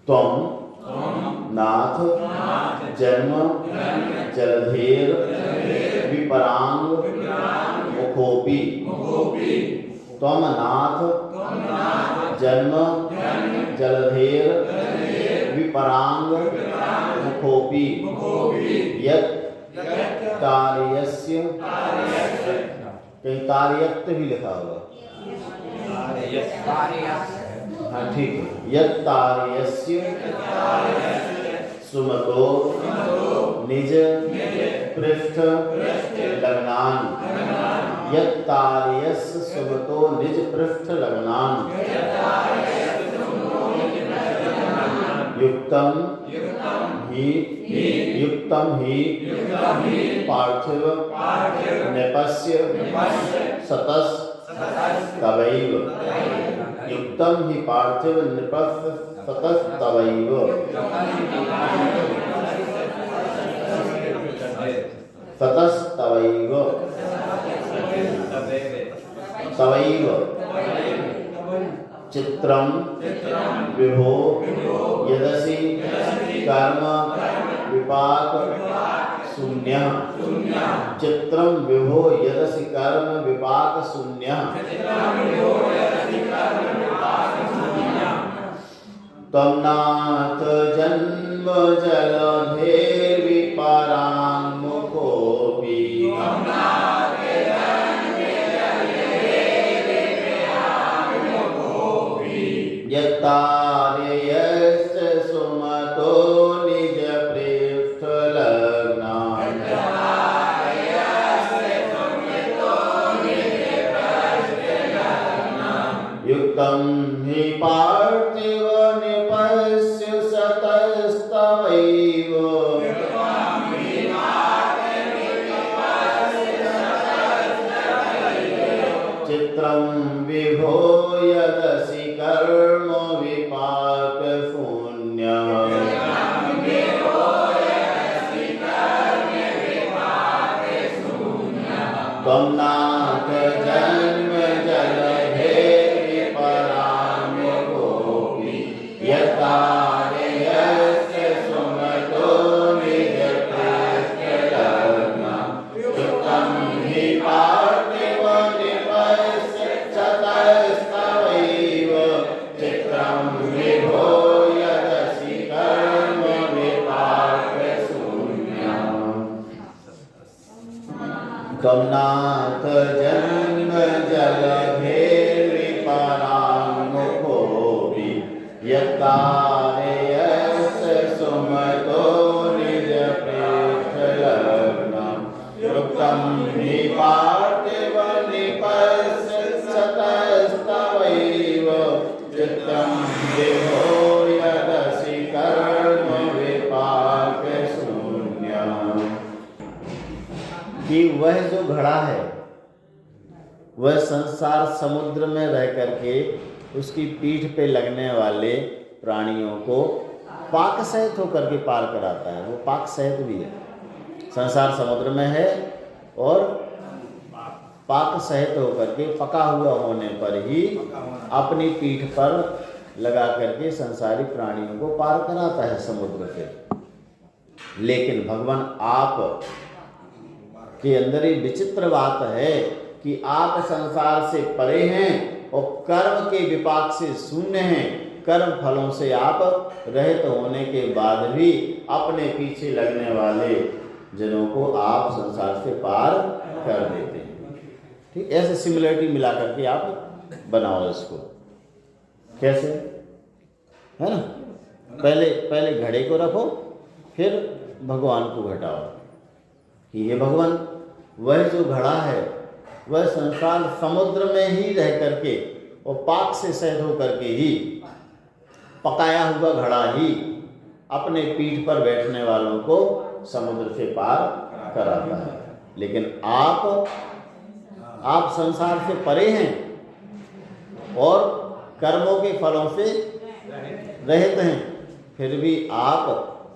त्वं नाथ जन्म जलधेर विपरांग मुखोपि। त्वं नाथ जन्म जलधेर विपरांग मुखोपि। यत् कार्यस्य, कहीं कार्यक्त भी लिखा होगा, हाँ ठीक है। यत् कार्यस्य सुमतो निज पृष्ठ लग्नान। यत् कार्यस्य सुमतो निज पृष्ठ लग्नान। युक्तम ही पार्थिव नेपस्य सतस तवैव। युक्तम ही पार्थिव नृपस्य सतस तवैव। सतस तवैव तवैव। चित्रम विभो यदसि कर्म विपाक शून्य। चित्रम विभो यदसि कर्म विपाक शून्य। त्वं नाथ जन्म जलधेर विपरांग मुखोपि। यत्तार्यस्य सुमतो निज पृष्ठ लग्नान। युक्तं हि पार्थिव निपस्य सतस्तवैव। चित्रं विभो यदसि कर्म विपाक शून्य। त्वं नाथ जन्म जलधेर विपरांग मुखोपि। यत्तार्यस्य सुमतो निज पृष्ठ लग्नान। युक्तं हि पार्थिव निपस्य सतस्तवैव। चित्रं विभो यदसि कर्म विपाक शून्यम्। त्वं नाथ जन्म जलधेर विपरांग मुखोपि। यत्तार्यस्य सुमतो निज पृष्ठ लग्नान। युक्तं हि पार्थिव निपस्य सतस्तवैव। चित्रं विभो यदसि कर्म विपाक शून्यम्। कि वह जो घड़ा है वह संसार समुद्र में रह करके उसकी पीठ पे लगने वाले प्राणियों को पाक सहित होकर के पार कराता है। वो पाक सहित भी है, संसार समुद्र में है और पाक सहित होकर के पका हुआ होने पर ही अपनी पीठ पर लगा करके संसारी प्राणियों को पार कराता है समुद्र से। लेकिन भगवान आप के अंदर ही विचित्र बात है कि आप संसार से परे हैं और कर्म के विपाक से शून्य हैं। कर्म फलों से आप रहित होने के बाद भी अपने पीछे लगने वाले जनों को आप संसार से पार कर देते हैं। ठीक, ऐसे सिमिलरिटी मिला करके आप बनाओ इसको। कैसे है ना, पहले घड़े को रखो, फिर भगवान को घटाओ कि ये भगवान वह जो घड़ा है वह संसार समुद्र में ही रह करके और पाक से सहित होकर के ही पकाया हुआ घड़ा ही अपने पीठ पर बैठने वालों को समुद्र से पार कराता है। लेकिन आप संसार से परे हैं और कर्मों के फलों से रहित हैं, फिर भी आप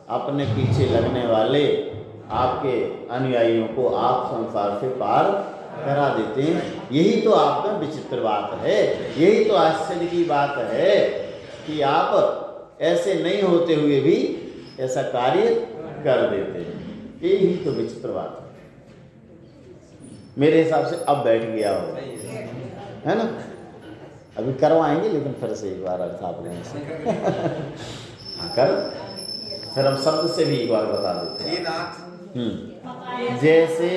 अपने पीछे लगने वाले आपके अनुयायियों को आप संसार से पार करा देते हैं। यही तो आप में विचित्र बात है, यही तो आश्चर्य की बात है कि आप ऐसे नहीं होते हुए भी ऐसा कार्य कर देते हैं। यही तो विचित्र बात है। मेरे हिसाब से अब बैठ गया हो, है ना? अभी करवाएंगे लेकिन फिर से एक बार अर्थ आप लोगों से कर, फिर हम शब्द से भी एक बार बता देते हैं। जैसे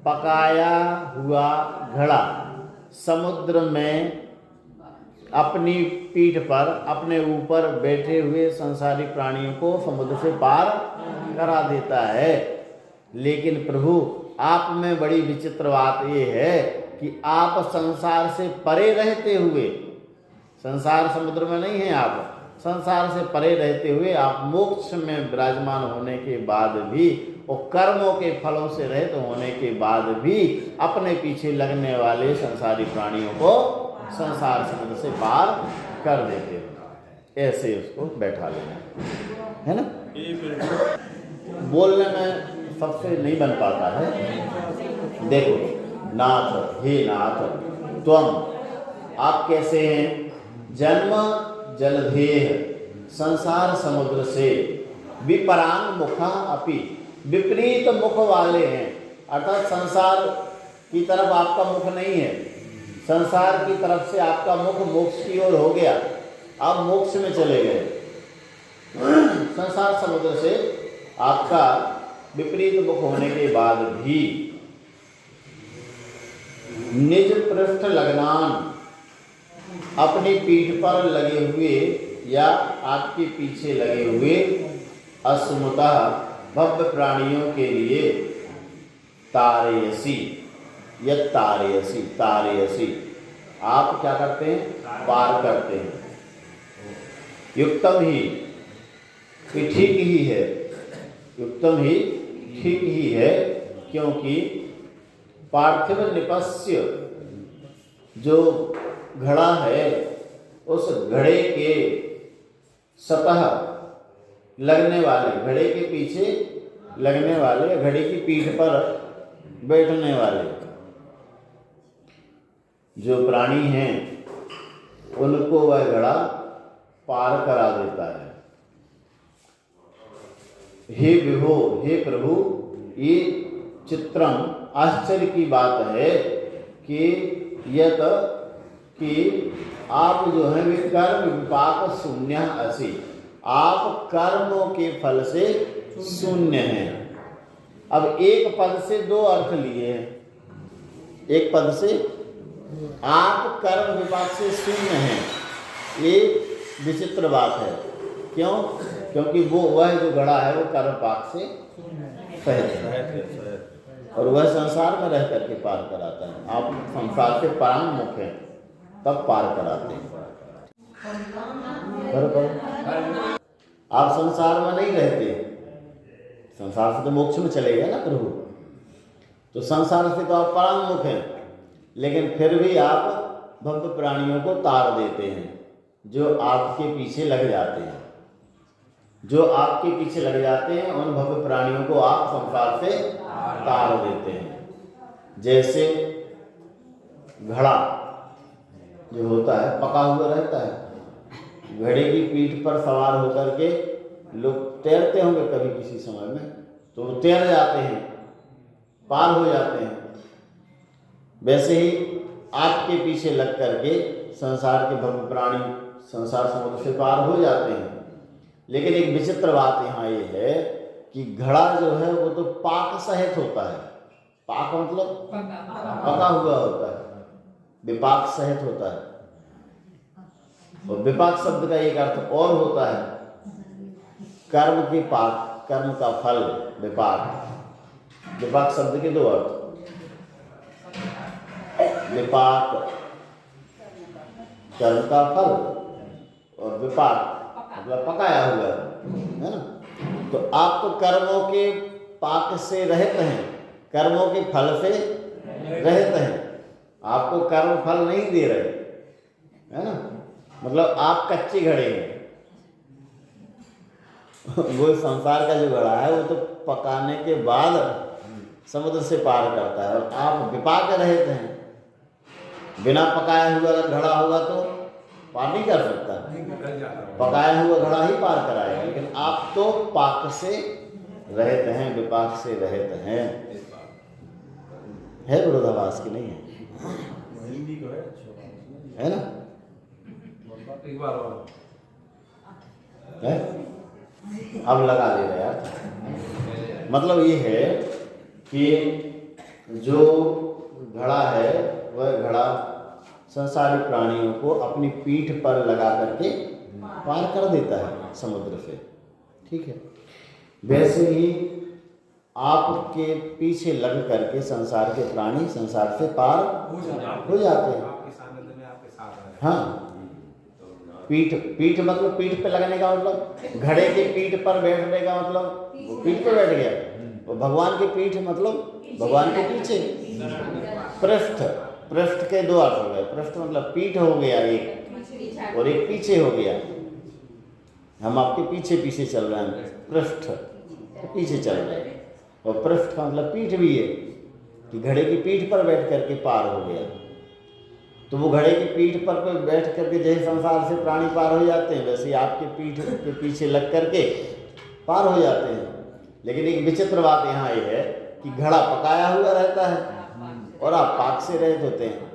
पकाया हुआ घड़ा समुद्र में अपनी पीठ पर अपने ऊपर बैठे हुए संसारी प्राणियों को समुद्र से पार करा देता है। लेकिन प्रभु आप में बड़ी विचित्र बात ये है कि आप संसार से परे रहते हुए, संसार समुद्र में नहीं है, आप संसार से परे रहते हुए आप मोक्ष में विराजमान होने के बाद भी और कर्मों के फलों से रहित होने के बाद भी अपने पीछे लगने वाले संसारी प्राणियों को संसार समुद्र से पार कर देते हो। ऐसे उसको बैठा लेना, है ना? बोलने में सबसे नहीं बन पाता है। देखो, नाथ, हे नाथ, त्वम आप कैसे हैं? जन्म जलधेह संसार समुद्र से विपरांग मुखा अपि विपरीत मुख वाले हैं। अर्थात संसार की तरफ आपका मुख नहीं है, संसार की तरफ से आपका मुख मोक्ष की ओर हो गया, आप मोक्ष में चले गए। संसार समुद्र से आपका विपरीत मुख होने के बाद भी निज पृष्ठ लग्नान अपनी पीठ पर लगे हुए या आपके पीछे लगे हुए अस्मुतः भव्य प्राणियों के लिए तारयसी या तारयसी, तारयसी आप क्या करते हैं? पार करते हैं। युक्तम ही ठीक ही है, युक्तम ही ठीक ही है, क्योंकि पार्थिव निपस्य जो घड़ा है उस घड़े के सतह लगने वाले, घड़े के पीछे लगने वाले, घड़े की पीठ पर बैठने वाले जो प्राणी हैं उनको वह घड़ा पार करा देता है। हे विभो, हे प्रभु, ये चित्रम आश्चर्य की बात है कि यत कि आप जो है वे कर्म विपाक शून्य असि, आप कर्मों के फल से शून्य हैं। अब एक पद से दो अर्थ लिए हैं। एक पद से आप कर्म विपाक से शून्य हैं, ये विचित्र बात है। क्यों? क्योंकि वो वह जो घड़ा है वो कर्म पाक से सहित है और वह संसार में रह करके पार कराता है। आप संसार से परांगमुख हैं तब पार कराते हैं। आप संसार में नहीं रहते, संसार से तो मोक्ष में चले गए ना प्रभु, तो संसार से तो आप परांगमुख हैं, लेकिन फिर भी आप भक्त प्राणियों को तार देते हैं जो आपके पीछे लग जाते हैं। जो आपके पीछे लग जाते हैं उन भव्य प्राणियों को आप संसार से तार देते हैं। जैसे घड़ा जो होता है पका हुआ रहता है, घड़े की पीठ पर सवार होकर के लोग तैरते होंगे कभी किसी समय में, तो वो तैर जाते हैं, पार हो जाते हैं। वैसे ही आपके पीछे लग करके संसार के भव्य प्राणी संसार समुद्र से पार हो जाते हैं। लेकिन एक विचित्र बात यहाँ ये है कि घड़ा जो है वो तो पाक सहित होता है। पाक मतलब पका हुआ होता है, विपाक सहित होता है। और विपाक शब्द का एक अर्थ और होता है कर्म की पाक, कर्म का फल विपाक। विपाक शब्द के दो अर्थ, विपाक कर्म का फल और विपाक मतलब पकाया हुआ है ना। तो आप तो कर्मों के पाक से रहित हैं, कर्मों के फल से रहित हैं, आपको कर्म फल नहीं दे रहे, है ना। मतलब आप कच्चे घड़े हैं। वो संसार का जो घड़ा है वो तो पकाने के बाद समुद्र से पार करता है और आप विपाक रहित हैं। बिना पकाया हुआ घड़ा होगा तो पार नहीं कर सकता। पकाया हुआ घड़ा ही पार कराएगा, लेकिन आप तो पाक से रहित हैं, विपाक से रहित हैं। है विरोधाभास की नहीं है? है ना? है? अब लगा दे रहे यार। मतलब ये है कि जो घड़ा है वह घड़ा संसारी प्राणियों को अपनी पीठ पर लगा करके पार कर देता है समुद्र से। ठीक है, वैसे ही आपके पीछे लग करके संसार के प्राणी संसार से पार हो जाते हैं। हाँ, पीठ मतलब पीठ पे लगने का मतलब घड़े के पीठ पर बैठने का मतलब वो पीठ पे बैठ गया। वो भगवान की पीठ मतलब भगवान के पीछे। पृष्ठ के दो अर्थ हो गए। पृष्ठ मतलब पीठ हो गया एक, और एक पीछे हो गया। हम आपके पीछे पीछे चल रहे हैं, पृष्ठ पीछे चल रहे हैं। और पृष्ठ का मतलब पीठ भी है कि घड़े की पीठ पर बैठ करके पार हो गया। तो वो घड़े की पीठ पर बैठ करके जैसे संसार से प्राणी पार हो जाते हैं, वैसे आपके पीठ के पीछे लग करके पार हो जाते हैं। लेकिन एक विचित्र बात यहाँ ये है कि घड़ा पकाया हुआ रहता है और आप पाक से रहित होते हैं।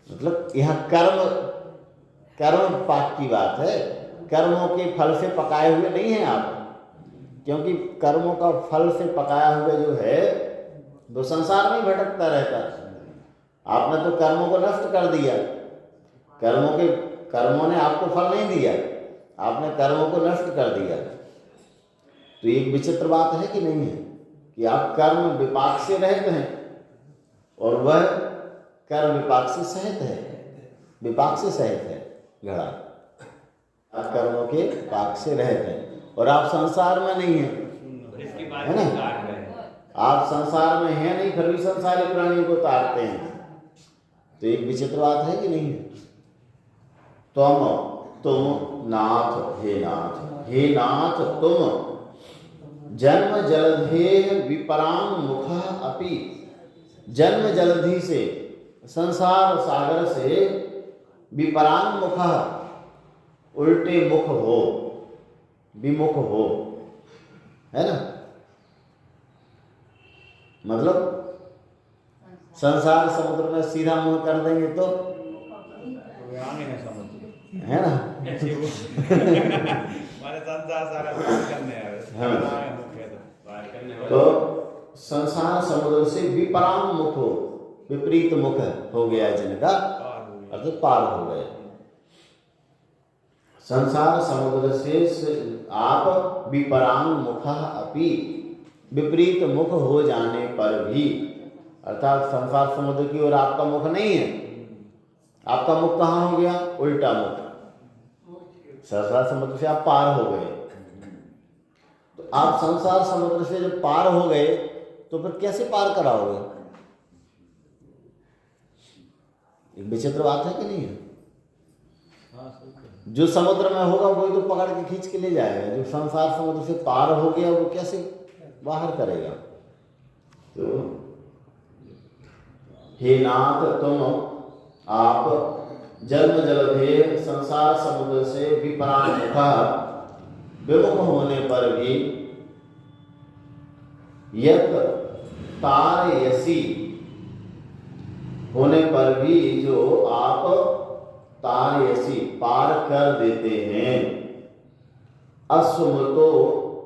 मतलब यहाँ कर्म पाक की बात है। कर्मों के फल से पकाए हुए नहीं हैं आप, क्योंकि कर्मों का फल से पकाया हुआ जो है वो संसार में भटकता रहता है। आपने तो कर्मों को नष्ट कर दिया। कर्मों ने आपको फल नहीं दिया, आपने कर्मों को नष्ट कर दिया। तो एक विचित्र बात है कि नहीं है कि आप कर्म विपाक से रहित हैं और वह कर्म विपाक से सहित है, विपाक से सहित है घड़ा। आप कर्मों के पाक से रहित हैं और आप संसार में नहीं हैं, है ना? आप संसार में हैं नहीं, फिर भी संसारी प्राणियों को तारते हैं। तो एक विचित्र बात है कि नहीं है? तुम नाथ, हे नाथ तुम जन्म जलधेह विपरांग मुखा अपि, जन्म जलधि से संसार सागर से विपरांग मुखा उल्टे मुख हो, विमुख हो, है ना? मतलब संसार समुद्र में सीधा मुंह कर देंगे तो है ना? तो संसार समुद्र से विपराम मुख हो, विपरीत मुख हो गया जिनका, अर्थात पार हो गए। संसार समुद्र से आप विपराम मुखा अपि, विपरीत मुख हो जाने पर भी, अर्थात संसार समुद्र की ओर आपका मुख नहीं है। आपका मुख कहाँ हो गया? उल्टा मुख। संसार समुद्र से आप पार हो गए। तो आप संसार समुद्र से जब पार हो गए तो फिर कैसे पार कराओगे? एक विचित्र बात है कि नहीं है? जो समुद्र में होगा वही तो पकड़ के खींच के ले जाएगा। जो संसार समुद्र से पार हो गया वो कैसे बाहर करेगा? तो हे नाथ तुम आप जन्म जलधेय संसार समुद्र से विपरांग मुखा, विमुख होने पर भी यत तारयसी, होने पर भी जो आप तारयसी पार कर देते हैं, असुमतो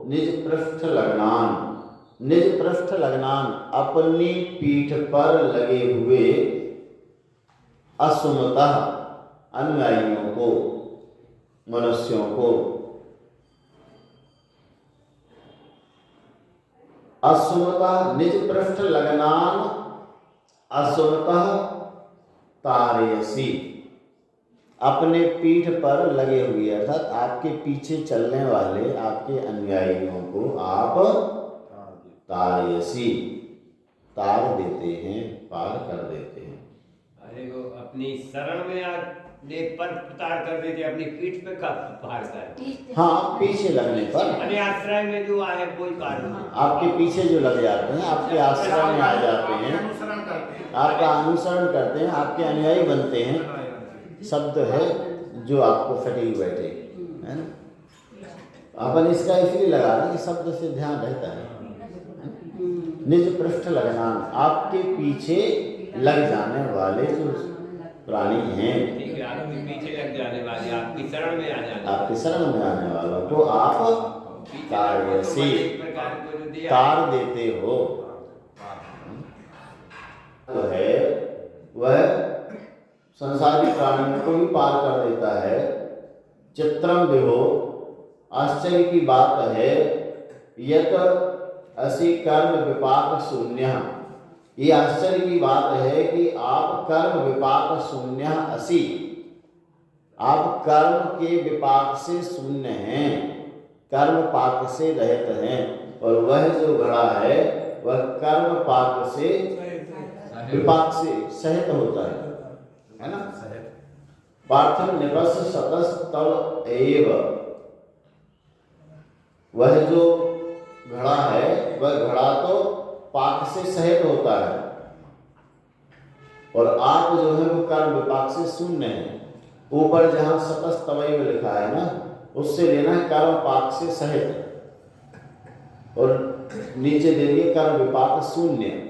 निज पृष्ठ लग्नान, निज पृष्ठ लग्नान अपनी पीठ पर लगे हुए असुमतः अनुयायियों को, मनुष्यों को, असुमतः निज पृष्ठ लग्नान असुमतः तारयसी, अपने पीठ पर लगे हुए, अर्थात आपके पीछे चलने वाले आपके अनुयायियों को आप तारयसी तार देते हैं, पार कर देते हैं। अरे वो अपनी शरण में पर तार कर देते, अपनी पीठ पे का पार कर। हाँ, पीछे लगने पर, अरे आश्रय में जो आए कोई कारण, आपके पीछे जो लग जाते हैं, आपके आश्रय में आ जाते हैं, आपका अनुसरण करते हैं, आपके अनुयायी बनते हैं, शब्द है जो आपको फटीक बैठे, है ना। अपन इसका इसलिए लगा रहे कि शब्द से ध्यान रहता है। निज पृष्ठ लगना, आपके पीछे लग जाने वाले जो प्राणी हैं, ठीक है, आपके पीछे लग जाने वाले, आपकी शरण में आ जाने, आपके शरण में आने वालों को आप कार्य से तार देते हो। तो है वह संसारी प्राणियों को भी पार कर देता है। चित्रम विभो, आश्चर्य की बात है, यत असि कर्म विपाक शून्य। ये आश्चर्य की बात है कि आप कर्म विपाक शून्य असि, आप कर्म के विपाक से शून्य हैं, कर्म पाक से रहित हैं। और वह जो घड़ा है वह कर्म पाक से विपाक से सहित होता है ना। पार्थिव निपस सतस तव एव, वह जो घड़ा है वह घड़ा तो पाक से सहित होता है, और आप जो है वो कर्म विपाक से शून्य है। ऊपर जहां सतस तवैव लिखा है ना, उससे लेना है कर्म पाक से सहित, और नीचे दे दिए कर्म विपाक शून्य।